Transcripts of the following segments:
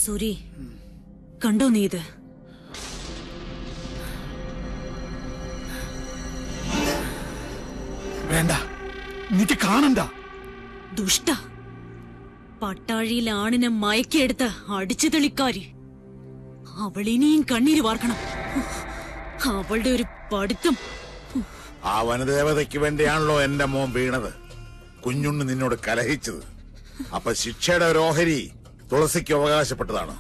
സൂരി, കണ്ടോ നീ ഇത്? വേണ്ട, നിനക്ക് കാണണ്ട. ദുഷ്ട, പട്ടാഴിയിൽ ആണിനെ മയക്കിയെടുത്ത് അടിച്ചു തെളിക്കാരി. അവളിനിയും കണ്ണീര് വാർക്കണം. അവളുടെ ഒരു പഠിത്തം. ആ വനദേവതയ്ക്ക് വേണ്ടിയാണല്ലോ എന്റെ മോൻ വീണത്. കുഞ്ഞുണ്ണി നിന്നോട് കലഹിച്ചത്. അപ്പൊ ശിക്ഷയുടെ ഒരു ഓഹരി തുളസിക്ക് അവകാശപ്പെട്ടതാണ്.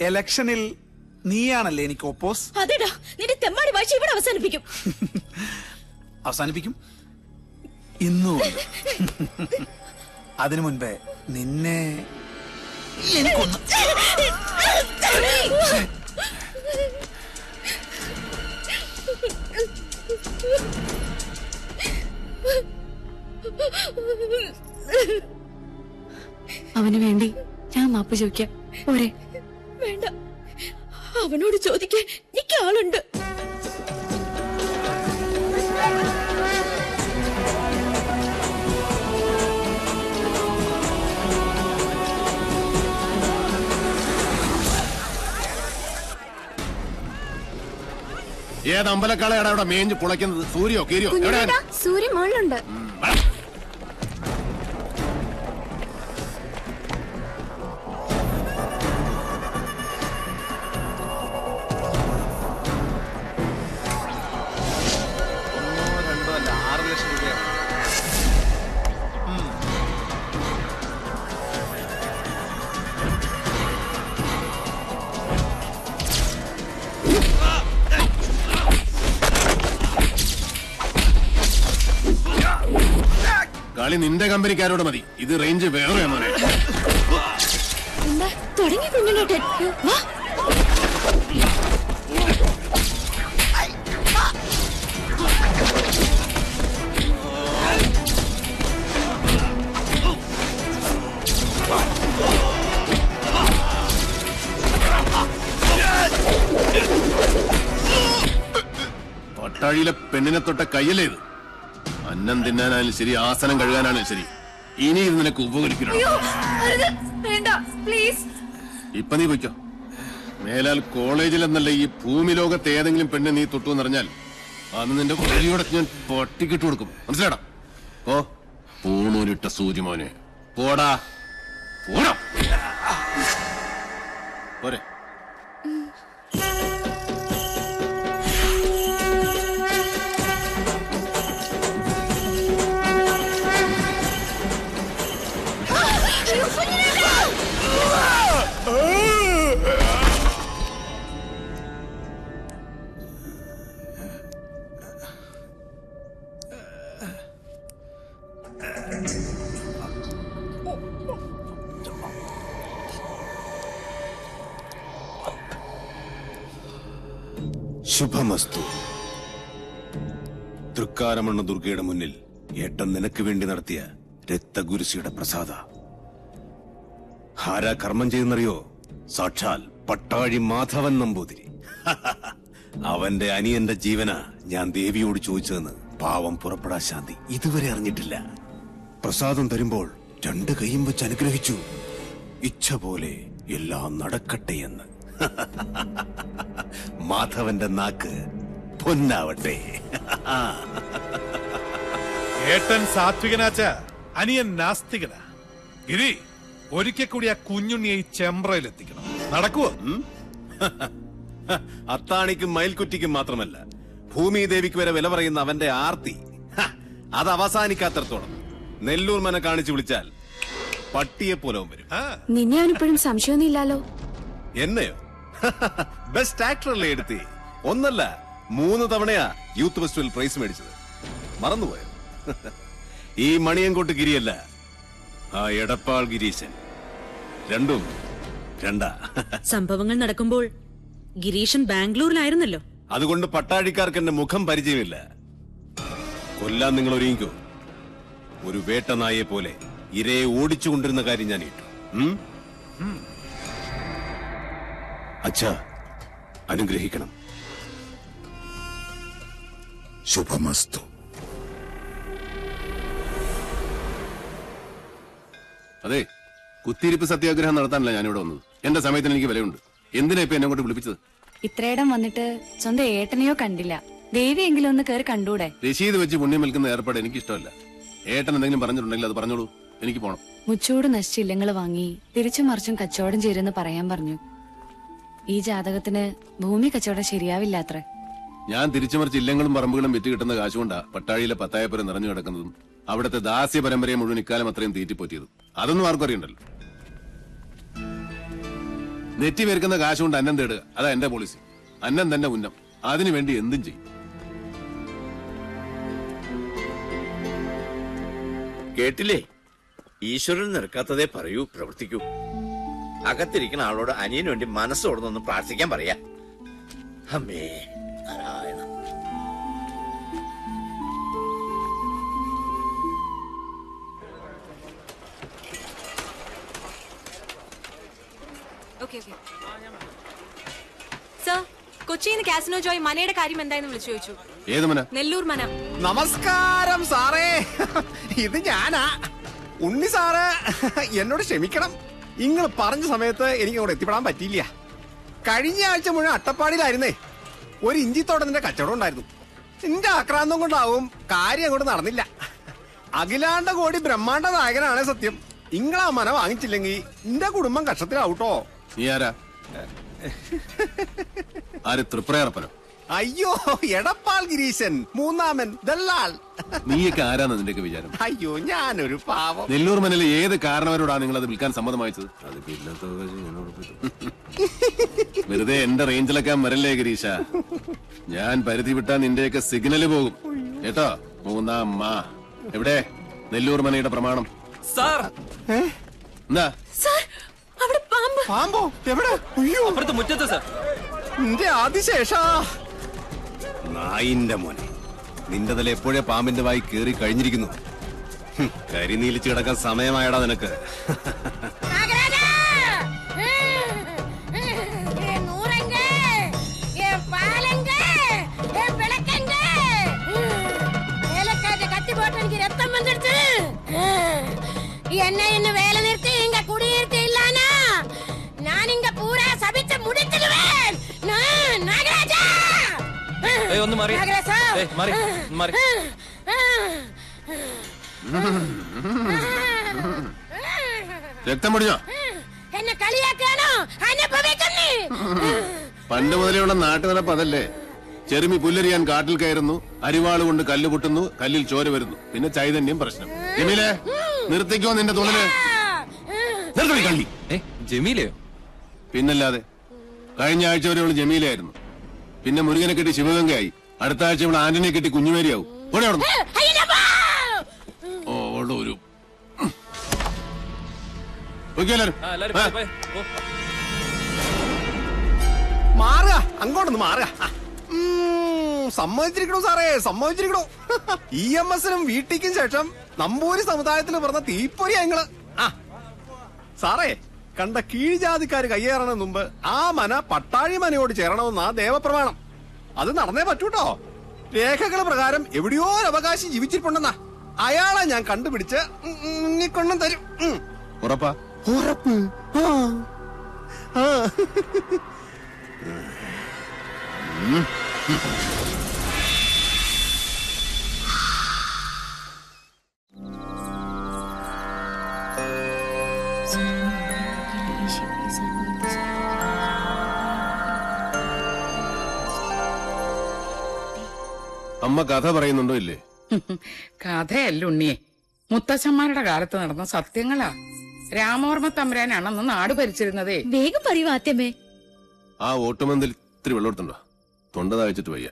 ഇലക്ഷനിൽ നീയാണല്ലേ എനിക്ക് ഒപ്പോസ്? അതെടാ, നിന്റെ തെമ്മാടി വാഴ്ച ഇവിടെ അവസാനിപ്പിക്കും. അവസാനിപ്പിക്കും ഇന്നും. അതിനു മുൻപേ നിന്നെ എനിക്കൊന്ന് അവന് വേണ്ടി ഞാൻ മാപ്പ് ചോദിക്കാം. പോരെ? വേണ്ട, അവനോട് ചോദിക്കാൻ എനിക്ക് ആളുണ്ട്. ഏത് അമ്പലക്കാളയാണ് അവിടെ മേഞ്ഞ് പുളയ്ക്കുന്നത്? സൂര്യോ കീരിയോ? സൂര്യ മുകളിലുണ്ട്. കളി നിന്റെ കമ്പനിക്കാരോട് മതി. ഇത് റേഞ്ച് വേറെ മോനെ. തുടങ്ങി കുഞ്ഞിനോട്ടെ. പട്ടാഴിയിലെ പെണ്ണിനെ തൊട്ട കയ്യല്ലേ ഇത്? അന്നം തിന്നാനായാലും ശരി, ആസനം കഴുകാനായാലും ശരി, ഇനി ഇത് നിനക്ക് ഉപകരിക്കണം. ഇപ്പൊ നീ പൊയ്ക്കോ. മേലാൽ കോളേജിൽ എന്നല്ല ഈ ഭൂമി ലോകത്ത് ഏതെങ്കിലും പെണ്ണ് നീ തൊട്ടു എന്നറിഞ്ഞാൽ അന്ന് നിന്റെ വഴിയോടെ ഞാൻ പട്ടിക്കിട്ട് കൊടുക്കും. മനസ്സിലാടാ? ഓ പൂണൂരിട്ട സൂര്യമോനെ, പോടാ പോടാ. പോരെ? ശുഭമസ്തു. തൃക്കാരമണ്ണ ദുർഗയുടെ മുന്നിൽ ഏട്ടൻ നിനക്ക് വേണ്ടി നടത്തിയ രക്തഗുരുസിയുടെ പ്രസാദ. ആരാ കർമ്മം ചെയ്യുന്നറിയോ? സാക്ഷാൽ പട്ടാഴി മാധവൻ നമ്പൂതിരി. അവന്റെ അനിയന്റെ ജീവന ഞാൻ ദേവിയോട് ചോദിച്ചതെന്ന് പാവം പുറപ്പെടാ ശാന്തി ഇതുവരെ അറിഞ്ഞിട്ടില്ല. പ്രസാദം തരുമ്പോൾ 2 കൈയും വെച്ച് അനുഗ്രഹിച്ചു. ഇച്ഛ പോലെ എല്ലാം നടക്കട്ടെ എന്ന്. മാധവന്റെ നാക്ക് പൊന്നാവട്ടെ. ഏട്ടൻ സാത്വികനാച്ച, അനിയൻ നാസ്തികനാ. ഗിരി, ഒരിക്കൽ കൂടി ആ കുഞ്ഞുണ്ണിയെ ഈ ചെമ്പ്രയിലെത്തിക്കണം. നടക്കുവോ? അത്താണിക്കും മയിൽക്കുറ്റിക്കും മാത്രമല്ല, ഭൂമി ദേവിക്ക് വരെ വില പറയുന്ന അവന്റെ ആർത്തി അത് അവസാനിക്കാത്തടത്തോളം നെല്ലൂർ മന കാണിച്ചു വിളിച്ചാൽ പട്ടിയെ പോലെ വരും. നിന്നെ അവനിപ്പോഴും സംശയമൊന്നും ഇല്ലാലോ? എന്നെയോ? ബെസ്റ്റ് ആക്ടറല്ലേ എടുത്തി? 1 അല്ല 3 തവണയാ യൂത്ത് ഫെസ്റ്റിവൽ പ്രൈസ് മേടിച്ചത്. മറന്നുപോയോ? ഈ മണിയൻകോട്ട് ഗിരിയല്ല, ആ എടപ്പാൾ ഗിരീശൻ. രണ്ടും രണ്ടാ. സംഭവങ്ങൾ നടക്കുമ്പോൾ ഗിരീഷൻ ബാംഗ്ലൂരിലായിരുന്നല്ലോ. അതുകൊണ്ട് പട്ടാഴിക്കാർക്ക് എന്റെ മുഖം പരിചയമില്ല. കൊല്ലാൻ നിങ്ങൾ ഒരുങ്ങിക്കോ. ഒരു വേട്ടനായെ പോലെ ഇരയെ ഓടിച്ചുകൊണ്ടിരുന്ന കാര്യം ഞാൻ ഇട്ടു. അച്ഛാ, അനുഗ്രഹിക്കണം. ശുഭമസ്തു. അതെ, കുത്തിയിരിപ്പ് സത്യാഗ്രഹം നടത്താനല്ല ഞാനിവിടെ വന്നത്. എന്റെ സമയത്തിന് എനിക്ക് വിലയുണ്ട്. എന്തിനാ ഇപ്പൊ എന്നെ കൊണ്ട് വിളിപ്പിച്ചത്? ഇത്രയിടം വന്നിട്ട് സ്വന്തം ഏട്ടനെയോ കണ്ടില്ല. ദേവിയെങ്കിലും ഒന്ന് കയറി കണ്ടൂടെ? രശീത് വെച്ച് പുണ്യം വിൽക്കുന്ന ഏർപ്പാട് എനിക്ക് ഇഷ്ടമല്ല. ഏട്ടൻ എന്തെങ്കിലും പറഞ്ഞിട്ടുണ്ടെങ്കിൽ അത് പറഞ്ഞോളൂ, എനിക്ക് പോണം. മുച്ചൂട് നശിച്ച ഇല്ലങ്ങൾ വാങ്ങി തിരിച്ചും മറിച്ചും കച്ചവടം ചെയ്തെന്ന് പറയാൻ പറഞ്ഞു. ഈ ജാതകത്തിന് ഭൂമി കച്ചവടം ശരിയാവില്ല അത്രേ. ഞാൻ തിരിച്ചു മറിച്ച് ഇല്ലങ്ങളും പറമ്പുകളും വിറ്റ് കിട്ടുന്ന കാശുകൊണ്ടാ പട്ടാഴിയിലെ പത്തായപ്പുരം നിറഞ്ഞു കിടക്കുന്നതും അവിടുത്തെ ദാസ്യ പരമ്പരയെ മുഴുവൻ ഇക്കാലം അത്രയും തീറ്റിപ്പോറ്റിയതും. അതൊന്നും ആർക്കും അറിയണ്ടല്ലോ. നെറ്റി പേർക്കുന്ന കാശുകൊണ്ട് അന്നം തേടുക, അതാ എന്റെ പോളിസി. അന്നം തന്നെ ഉന്നം. അതിനുവേണ്ടി എന്തും ചെയ്യും. കേട്ടില്ലേ? ഈശ്വരൻ നിൽക്കാത്തതേ പറയൂ, പ്രവർത്തിക്കൂ. അകത്തിരിക്കുന്ന ആളോട് അനിയന് വേണ്ടി മനസ്സോടൊന്ന് പ്രാർത്ഥിക്കാൻ പറയാ. അമ്മേ നാരായണ. സർ, കൊച്ചിയിൽ നിന്ന് കാസിനോ ജോയ് മനയുടെ കാര്യം എന്തായെന്ന് വിളിച്ചു ചോദിച്ചു. ഏത് മന? നെല്ലൂർ മന. നമസ്കാരം സാറേ, ഇത് ഞാനാ ഉണ്ണി സാറ്. എന്നോട് ക്ഷമിക്കണം, നിങ്ങൾ പറഞ്ഞ സമയത്ത് എനിക്ക് അവിടെ എത്തിപ്പെടാൻ പറ്റിയില്ല. കഴിഞ്ഞ ആഴ്ച മുഴുവൻ അട്ടപ്പാടിയിലായിരുന്നേ. ഒരു ഇഞ്ചിത്തോട്ടത്തിന്റെ കച്ചവടം ഉണ്ടായിരുന്നു. എന്റെ ആക്രാന്തം കൊണ്ടാവും കാര്യം അങ്ങോട്ട് നടന്നില്ല. അഖിലാണ്ട കോടി ബ്രഹ്മാണ്ട നായകനാണ് സത്യം. നിങ്ങളാ മന വാങ്ങിച്ചില്ലെങ്കിൽ എന്റെ കുടുംബം കഷ്ടത്തിലാവൂട്ടോ. നീ ആരാ? ആര്? തൃപ്രയറപ്പനോ? അയ്യോ, എടപ്പാൾ ഗിരീശൻ, മൂന്നാമൻ ദല്ലാൾ. നീയൊക്കെ ആരാന്ന് നിന്റെയൊക്കെ വിചാരം? അയ്യോ, ഞാനൊരു പാവം. നെല്ലൂർ മനയിലെ ഏത് കാരണവരോടാണ് നിങ്ങൾ അത് വിൽക്കാൻ സമ്മതം വായിച്ചത്? വെറുതെ എന്റെ റേഞ്ചിലൊക്കെ വരല്ലേ ഗിരീശ. ഞാൻ പരിധി വിട്ടാ നിന്റെയൊക്കെ സിഗ്നല് പോകും കേട്ടോ. മൂന്നാം മാ എവിടെ? നെല്ലൂർ മനയുടെ പ്രമാണം. എന്താ? പാമ്പോ? എവിടെ? അയ്യോ, അപ്പുറത്ത് മുറ്റത്ത് സർ. എന്റെ ആദിശേഷാ. നായിന്റെ മോനെ, നിന്റെ തല എപ്പോഴേ പാമ്പിന്റെ വായി കേറി കഴിഞ്ഞിരിക്കുന്നു. കരിനീലിച്ച് കിടക്കാൻ സമയമായടാ നിനക്ക്. என்ன என்ன வேலை நிறுத்தி இங்க குடியிருத்து இல்லானா நான் இங்க பூரா சபிச்சு முடிச்சிடுவேன். நாகராஜா, ഒന്ന് മാറി. രക്തം പൊടിഞ്ഞോ? എന്നെ കളിയാക്കാനോ? അനുഭവിക്കുന്നേ. പണ്ട് മുതലെയുള്ള നാട്ടുനടപ്പ് അതല്ലേ. ചെറുമി പുല്ലരിയാൻ കാട്ടിൽ കയറുന്നു, അരിവാള് കൊണ്ട് കല്ല് പൊട്ടുന്നു, കല്ലിൽ ചോര വരുന്നു, പിന്നെ ചൈതന്യം പ്രശ്നം. ജമീലേ, നിർത്തിക്കോ നിന്റെ തുണല്. കള്ളി. ജമീലയോ? പിന്നല്ലാതെ. കഴിഞ്ഞ ആഴ്ച വരെ അവള് ജമീലയായിരുന്നു. പിന്നെ മുരുകനെ കെട്ടി ശിവഗംഗയായി. അടുത്ത ആഴ്ച ഇവിടെ ആന്റണിയെ കെട്ടി കുഞ്ഞുമേരിയാവും. ഓടെ അവിടെ ഒരു മാറുക, അങ്ങോട്ടൊന്ന് മാറുക. സമ്മതിച്ചിരിക്കണു സാറേ, സമ്മതിച്ചിരിക്കണു. EMS-നും വീട്ടിക്കും ശേഷം നമ്പൂരി സമുദായത്തിൽ പറഞ്ഞ തീപ്പൊരി ഞങ്ങള്. സാറേ, കണ്ട കീഴ്ജാതിക്കാര് കയ്യേറണ മുമ്പ് ആ മന പട്ടാഴി മനയോട് ചേരണമെന്നാ ദേവപ്രമാണം. അത് നടന്നേ പറ്റൂട്ടോ. രേഖകള് പ്രകാരം എവിടെയോ ഒരു അവകാശി ജീവിച്ചിട്ടുണ്ടെന്നാ. അയാളെ ഞാൻ കണ്ടുപിടിച്ച് കൊണ്ടും തരും. ഉറപ്പാ? ഉറപ്പ്. അമ്മ കഥ പറയുന്നുണ്ടോ ഇല്ലേ? കഥയല്ല ഉണ്ണിയെ, മുത്തച്ഛന്മാരുടെ കാലത്ത് നടന്ന സത്യങ്ങളാ. രാമവർമ്മ തമ്പുരാനാണെന്ന് നാട് ഭരിച്ചിരുന്നതേ. വേഗം പറയൂ ആദ്യമേ. ആ ഓട്ടുമന്തിൽ ഇത്തിരി വെള്ളം എടുത്തുണ്ടോ? തൊണ്ട താഴ്ചിട്ട് വയ്യ.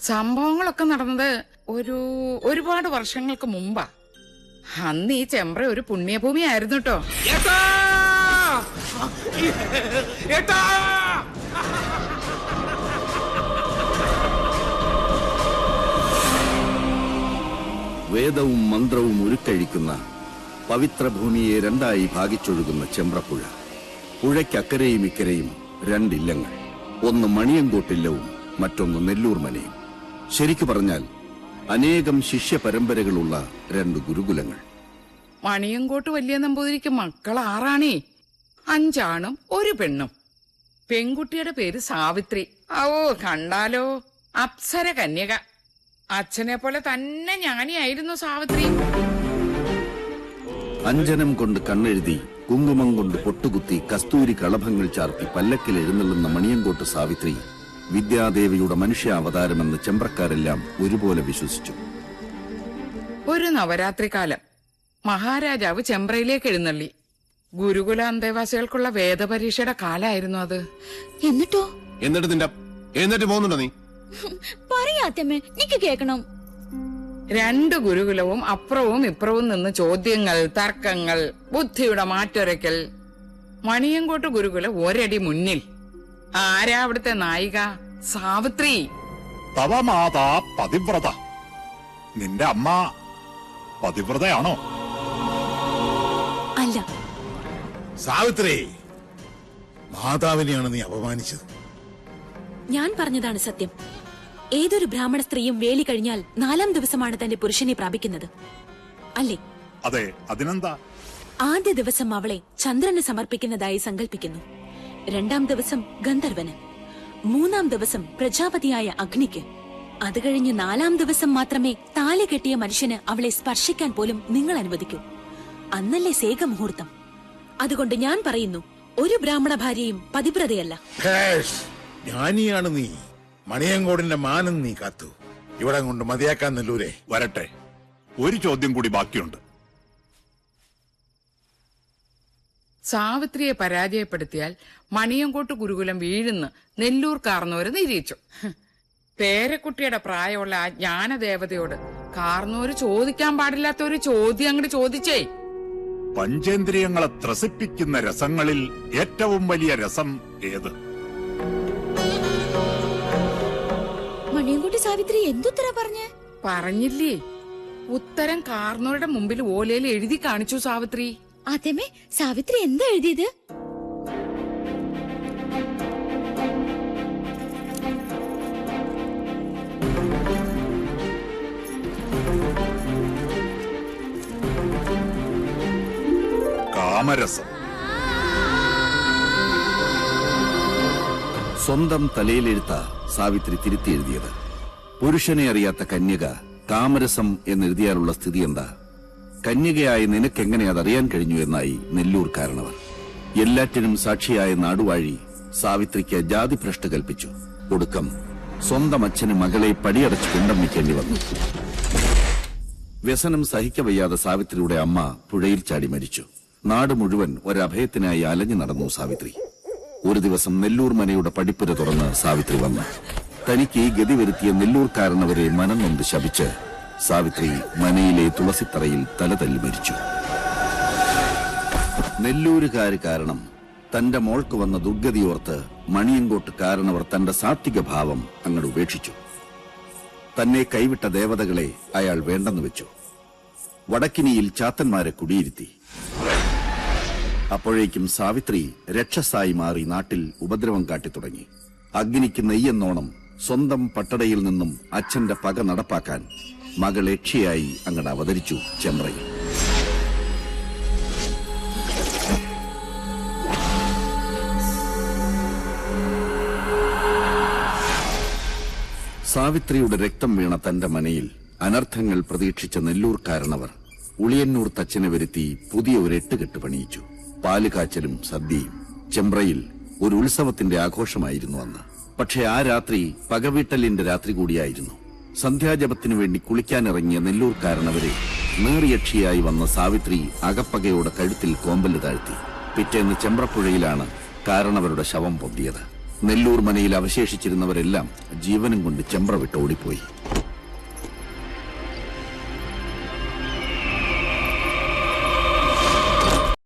സംഭവങ്ങളൊക്കെ നടന്നത് ഒരുപാട് വർഷങ്ങൾക്ക് മുമ്പാ. അന്ന് ഈ ചെമ്പ്ര ഒരു പുണ്യഭൂമി ആയിരുന്നു കേട്ടോ. വേദവും മന്ത്രവും ഉരുക്കഴിക്കുന്ന പവിത്രഭൂമിയെ രണ്ടായി ഭാഗിച്ചൊഴുകുന്ന ചെമ്പ്രപ്പുഴ. പുഴയ്ക്കക്കരയും ഇക്കരയും രണ്ടില്ലങ്ങൾ. ഒന്ന് മണിയങ്കോട്ടില്ലവും മറ്റൊന്ന് നെല്ലൂർ മനയും. ശരിക്കു പറഞ്ഞാൽ അനേകം ശിഷ്യ പരമ്പരകളുള്ള രണ്ട് ഗുരുകുലങ്ങൾ. മണിയങ്കോട്ട് വലിയ നമ്പൂതിരിക്ക് മക്കൾ 6 5 ആണും 1 പെണ്ണും. പെൺകുട്ടിയുടെ പേര് സാവിത്രി. ഓ കണ്ടാലോ അപ്സര കന്യക. അച്ഛനെ പോലെ തന്നെ ജ്ഞാനിയായിരുന്നു സാവിത്രി. അഞ്ജനം കൊണ്ട് കണ്ണെഴുതി, കുങ്കുമം കൊണ്ട് പൊട്ടുകുത്തി, കസ്തൂരി കളഭങ്ങൾ ചാർത്തി പല്ലക്കിൽ എഴുന്നള്ളുന്ന മണിയങ്കോട്ട് സാവിത്രി വിദ്യാദേവിയുടെ മനുഷ്യാവതാരമെന്ന് ചെമ്പ്രക്കാരെല്ലാം ഒരുപോലെ വിശ്വസിച്ചു. ഒരു നവരാത്രി കാലം മഹാരാജാവ് ചെമ്പ്രയിലേക്ക് എഴുന്നള്ളി. ഗുരുകുല അന്തേവാസികൾക്കുള്ള വേദപരീക്ഷയുടെ കാലായിരുന്നു അത്. എന്നിട്ട് പോകുന്നുണ്ടോ നീ? പറയാത്തമ്മേ, എനിക്ക് കേക്കണം. 2 ഗുരുകുലവും അപ്പുറവും ഇപ്പുറവും നിന്ന് ചോദ്യങ്ങൾ, തർക്കങ്ങൾ, ബുദ്ധിയുടെ മാറ്റൊരയ്ക്കൽ. മണിയങ്കോട്ട് ഗുരുകുലം ഒരടി മുന്നിൽ. ആരാ അവിടുത്തെ നായിക? സാവിത്രി. തവ മാതാ പതിവ്രത. നിന്റെ അമ്മ പതിവ്രതയാണോ? അല്ല. സാവിത്രി, മാതാവിനെയാണ് നീ അപമാനിച്ചത്. ഞാൻ പറഞ്ഞതാണ് സത്യം. ഏതൊരു ബ്രാഹ്മണ സ്ത്രീയും വേലി കഴിഞ്ഞാൽ 4-ാം ദിവസമാണ് തന്റെ പുരുഷനെ പ്രാപിക്കുന്നത്, അല്ലേ? അതെ, അതിനെന്താ? ആദ്യ ദിവസം അവളെ ചന്ദ്രന് സമർപ്പിക്കുന്നതായി സങ്കല്പിക്കുന്നു. 2-ാം ദിവസം ഗന്ധർവന്, 3-ാം ദിവസം പ്രജാപതിയായ അഗ്നിക്ക്. അത് കഴിഞ്ഞ് 4-ാം ദിവസം മാത്രമേ താലി കെട്ടിയ മനുഷ്യന് അവളെ സ്പർശിക്കാൻ പോലും നിങ്ങൾ അനുവദിക്കൂ. അന്നല്ലേ സേകമുഹൂർത്തം. അതുകൊണ്ട് ഞാൻ പറയുന്നു, ഒരു ബ്രാഹ്മണ ഭാര്യയും പതിവ്രതയല്ല. ജ്ഞാനിയാണ് നീ. മണിയങ്കോടിന്റെ മാനം നീ കാത്തു. ഇവിടെ കൊണ്ട് മതിയാക്കാൻ നെല്ലൂരെ. വരട്ടെ, ഒരു ചോദ്യം കൂടി ബാക്കിയുണ്ട്. സാവിത്രിയെ പരാജയപ്പെടുത്തിയാൽ മണിയങ്കോട്ട് ഗുരുകുലം വീഴുന്ന് നെല്ലൂർ കാർന്നോര് നിരീക്ഷിച്ചു. പേരക്കുട്ടിയുടെ പ്രായമുള്ള ആ ജ്ഞാനദേവതയോട് കാർന്നോര് ചോദിക്കാൻ പാടില്ലാത്ത ഒരു ചോദ്യം അങ്ങോട്ട് ചോദിച്ചേ. പഞ്ചേന്ദ്രിയങ്ങളെ ത്രസിപ്പിക്കുന്ന രസങ്ങളിൽ ഏറ്റവും വലിയ രസം ഏത്? മണിയൻകുട്ടി സാവിത്രി എന്തുത്തര പറഞ്ഞില്ലേ? ഉത്തരം കാർന്നോരുടെ മുമ്പിൽ ഓലയിൽ എഴുതി കാണിച്ചു സാവിത്രി. അതേമേ, സാവിത്രി എന്താ എഴുതിയത്? കാമരസം. സ്വന്തം തലയിലെഴുത്ത സാവിത്രി തിരുത്തി എഴുതിയത്. പുരുഷനെ അറിയാത്ത കന്യക കാമരസം എന്നെഴുതിയാലുള്ള സ്ഥിതി എന്താ? കന്യകയായി നിനക്കെങ്ങനെ അതറിയാൻ കഴിഞ്ഞു എന്നായി നെല്ലൂർ കാരണവർ. എല്ലാറ്റിനും സാക്ഷിയായ നാടുവാഴി സാവിത്രിക്ക് ജാതിഭ്രഷ്ട് കൽപ്പിച്ചു. ഒടുക്കം സ്വന്തം അച്ഛന് മകളെ പടിയടച്ച് കൊണ്ടമ്മിക്കേണ്ടി വന്നു. വ്യസനം സഹിക്കവയ്യാതെ സാവിത്രിയുടെ അമ്മ പുഴയിൽ ചാടി മരിച്ചു. നാട് മുഴുവൻ ഒരഭയത്തിനായി അലഞ്ഞു നടന്നു സാവിത്രി. ഒരു ദിവസം നെല്ലൂർ മനയുടെ പടിപ്പുര തുറന്ന് സാവിത്രി വന്നു. തനിക്ക് ഈ ഗതി വരുത്തിയ നെല്ലൂർക്കാരനവരെ മനം നൊന്ത് ശപിച്ച് സാവിത്രി മനയിലെ തുളസിത്തറയിൽ തലതല്ലി മരിച്ചു. നെല്ലൂരുകാര് കാരണം തന്റെ മോൾക്ക് വന്ന ദുർഗതിയോർത്ത് മണിയങ്കോട്ട് കാരണവർ തന്റെ സാത്വിക ഭാവം അങ്ങോട്ട് ഉപേക്ഷിച്ചു. തന്നെ കൈവിട്ട ദേവതകളെ അയാൾ വേണ്ടെന്ന് വെച്ചു. വടക്കിനിയിൽ ചാത്തന്മാരെ കുടിയിരുത്തി. അപ്പോഴേക്കും സാവിത്രി രക്ഷസായി മാറി നാട്ടിൽ ഉപദ്രവം കാട്ടിത്തുടങ്ങി. അഗ്നിക്ക് നെയ്യെന്നോണം സ്വന്തം പട്ടടയിൽ നിന്നും അച്ഛന്റെ പക നടപ്പാക്കാൻ മകൾ യക്ഷിയായി അങ്ങട് അവതരിച്ചു ചെമ്പ്രയിൽ. സാവിത്രിയുടെ രക്തം വീണ തന്റെ മനയിൽ അനർത്ഥങ്ങൾ പ്രതീക്ഷിച്ച നെല്ലൂർ കാരണവർ ഉളിയന്നൂർ തച്ചനെ വരുത്തി പുതിയ ഒരു എട്ടുകെട്ട് പണിയിച്ചു. പാലുകാച്ചലും സദ്യയും. ചെമ്പ്രയിൽ ഒരു ഉത്സവത്തിന്റെ ആഘോഷമായിരുന്നു അന്ന്. പക്ഷെ ആ രാത്രി പകവീട്ടലിന്റെ രാത്രി കൂടിയായിരുന്നു. സന്ധ്യാജപത്തിനു വേണ്ടി കുളിക്കാനിറങ്ങിയ നെല്ലൂർ കാരണവരെ നേറിയക്ഷിയായി വന്ന സാവിത്രി അകപ്പകയോടെ കഴുത്തിൽ കോമ്പല് താഴ്ത്തി. പിറ്റേന്ന് ചെമ്പ്രപ്പുഴയിലാണ് കാരണവരുടെ ശവം പൊന്തിയത്. നെല്ലൂർ മനയിൽ അവശേഷിച്ചിരുന്നവരെല്ലാം ജീവനും കൊണ്ട് ചെമ്പ്ര വിട്ട് ഓടിപ്പോയി.